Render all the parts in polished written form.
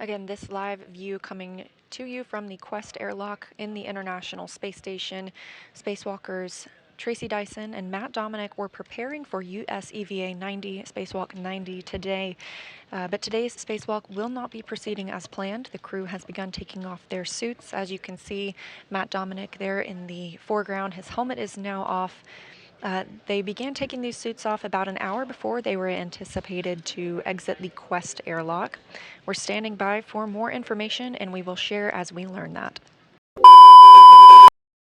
Again, this live view coming to you from the Quest airlock in the International Space Station. Spacewalkers Tracy Dyson and Matt Dominic were preparing for US EVA 90, Spacewalk 90 today. But today's spacewalk will not be proceeding as planned. The crew has begun taking off their suits. As you can see, Matt Dominic there in the foreground. His helmet is now off. They began taking these suits off about an hour before they were anticipated to exit the Quest airlock. We're standing by for more information, and we will share as we learn that.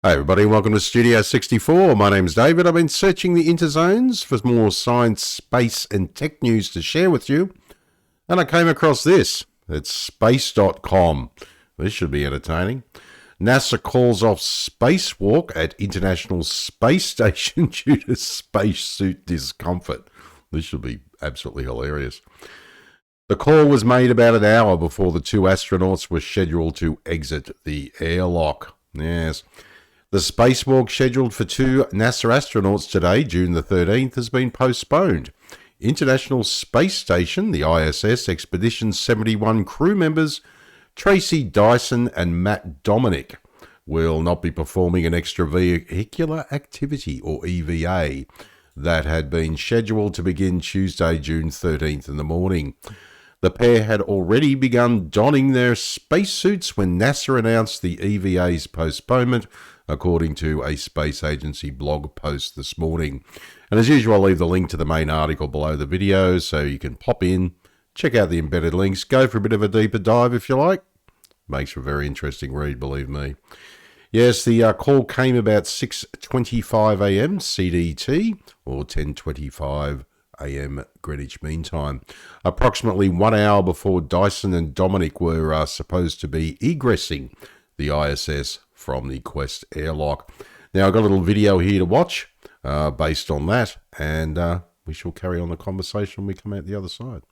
Hi everybody, welcome to Studio 64. My name's David. I've been searching the interzones for more science, space and tech news to share with you. And I came across this. It's space.com. This should be entertaining. NASA calls off Spacewalk at International Space Station due to spacesuit discomfort. This should be absolutely hilarious. The call was made about an hour before the two astronauts were scheduled to exit the airlock. Yes. The spacewalk scheduled for two NASA astronauts today, June the 13th, has been postponed. International Space Station, the ISS, Expedition 71 crew members Tracy Dyson and Matt Dominic will not be performing an extravehicular activity, or EVA, that had been scheduled to begin Tuesday, June 13th in the morning. The pair had already begun donning their spacesuits when NASA announced the EVA's postponement, according to a space agency blog post this morning. And as usual, I'll leave the link to the main article below the video so you can pop in, check out the embedded links, go for a bit of a deeper dive if you like. Makes for a very interesting read, believe me. Yes, the call came about 6:25 a.m. CDT, or 10:25 a.m. Greenwich Mean Time, approximately 1 hour before Dyson and Dominic were supposed to be egressing the ISS from the Quest airlock. Now, I've got a little video here to watch based on that, and we shall carry on the conversation when we come out the other side.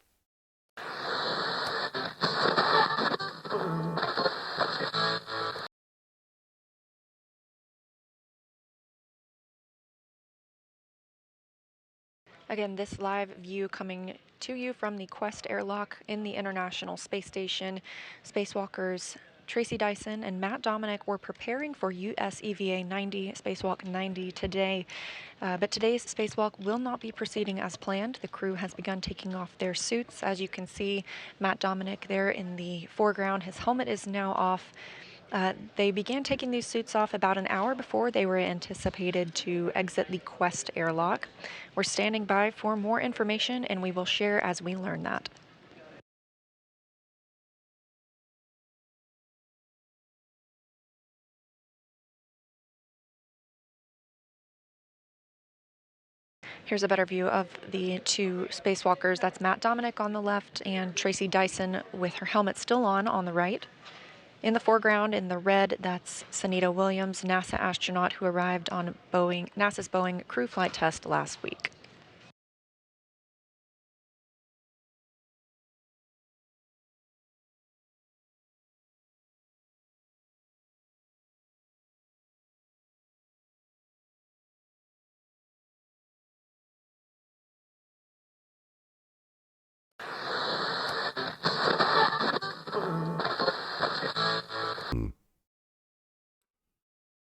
Again, this live view coming to you from the Quest airlock in the International Space Station. Spacewalkers Tracy Dyson and Matt Dominic were preparing for US EVA 90, Spacewalk 90 today. But today's spacewalk will not be proceeding as planned. The crew has begun taking off their suits. As you can see, Matt Dominic there in the foreground. His helmet is now off. They began taking these suits off about an hour before they were anticipated to exit the Quest airlock. We're standing by for more information, and we will share as we learn that. Here's a better view of the two spacewalkers. That's Matt Dominic on the left and Tracy Dyson with her helmet still on the right. In the foreground, in the red, that's Sunita Williams, NASA astronaut who arrived on NASA's Boeing crew flight test last week.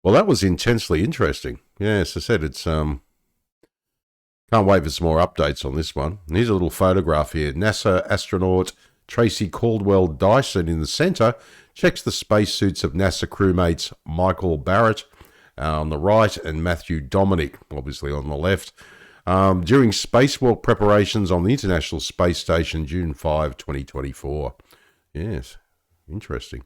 Well, that was intensely interesting. Yes, I said it's can't wait for some more updates on this one. And here's a little photograph here. NASA astronaut Tracy Caldwell Dyson in the center checks the spacesuits of NASA crewmates Michael Barrett on the right and Matthew Dominic, obviously on the left, during spacewalk preparations on the International Space Station, June 5, 2024. Yes, interesting.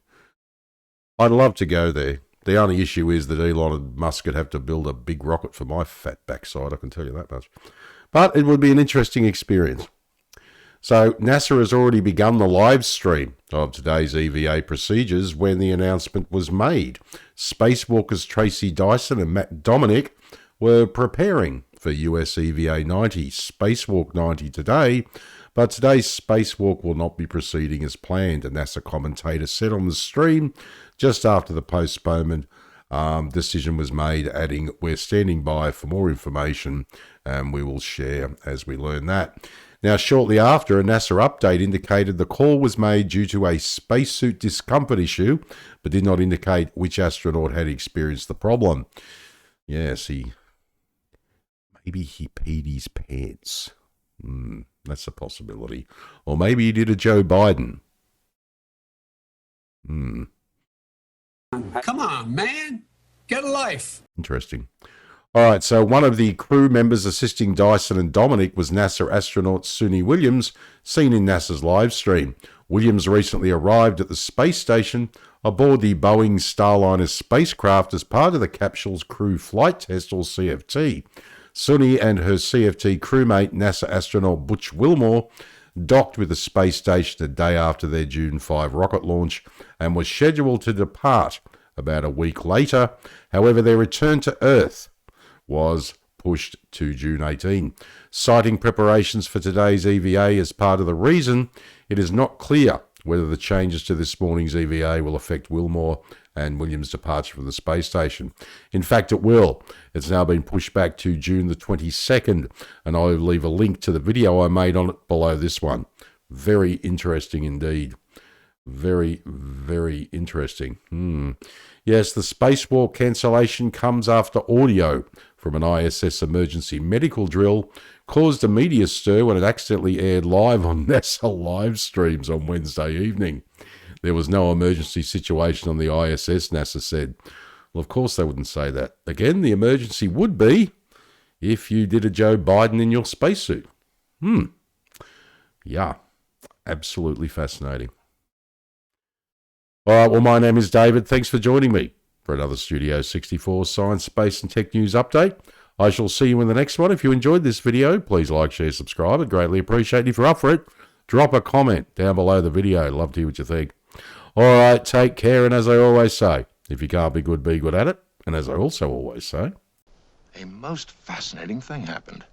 I'd love to go there. The only issue is that Elon Musk would have to build a big rocket for my fat backside, I can tell you that much. But it would be an interesting experience. So NASA has already begun the live stream of today's EVA procedures when the announcement was made. Spacewalkers Tracy Dyson and Matt Dominic were preparing for US EVA 90, Spacewalk 90 today, but today's spacewalk will not be proceeding as planned, a NASA commentator said on the stream just after the postponement decision was made, adding, "We're standing by for more information and we will share as we learn that." Now, shortly after, a NASA update indicated the call was made due to a spacesuit discomfort issue, but did not indicate which astronaut had experienced the problem. Yes, maybe he peed his pants. That's a possibility. Or maybe he did a Joe Biden. Come on, man. Get a life. Interesting. All right, so one of the crew members assisting Dyson and Dominic was NASA astronaut Suni Williams, seen in NASA's live stream. Williams recently arrived at the space station aboard the Boeing Starliner spacecraft as part of the capsule's crew flight test, or CFT. Suni and her CFT crewmate, NASA astronaut Butch Wilmore, docked with the space station a day after their June 5 rocket launch and was scheduled to depart about a week later. However, their return to Earth was pushed to June 18. Citing preparations for today's EVA as part of the reason, it is not clear whether the changes to this morning's EVA will affect Wilmore and Williams' departure from the space station. In fact, it will. It's now been pushed back to June the 22nd, and I'll leave a link to the video I made on it below this one. Very interesting indeed. Very, very interesting. Yes, the spacewalk cancellation comes after audio from an ISS emergency medical drill caused a media stir when it accidentally aired live on NASA live streams on Wednesday evening. There was no emergency situation on the ISS, NASA said. Well, of course they wouldn't say that. Again, the emergency would be if you did a Joe Biden in your spacesuit. Yeah, absolutely fascinating. All right, well, my name is David. Thanks for joining me for another Studio 64 Science, Space and Tech News update. I shall see you in the next one. If you enjoyed this video, please like, share, subscribe. I'd greatly appreciate it. If you're up for it, drop a comment down below the video. Love to hear what you think. All right, take care. And as I always say, if you can't be good at it. And as I also always say, a most fascinating thing happened.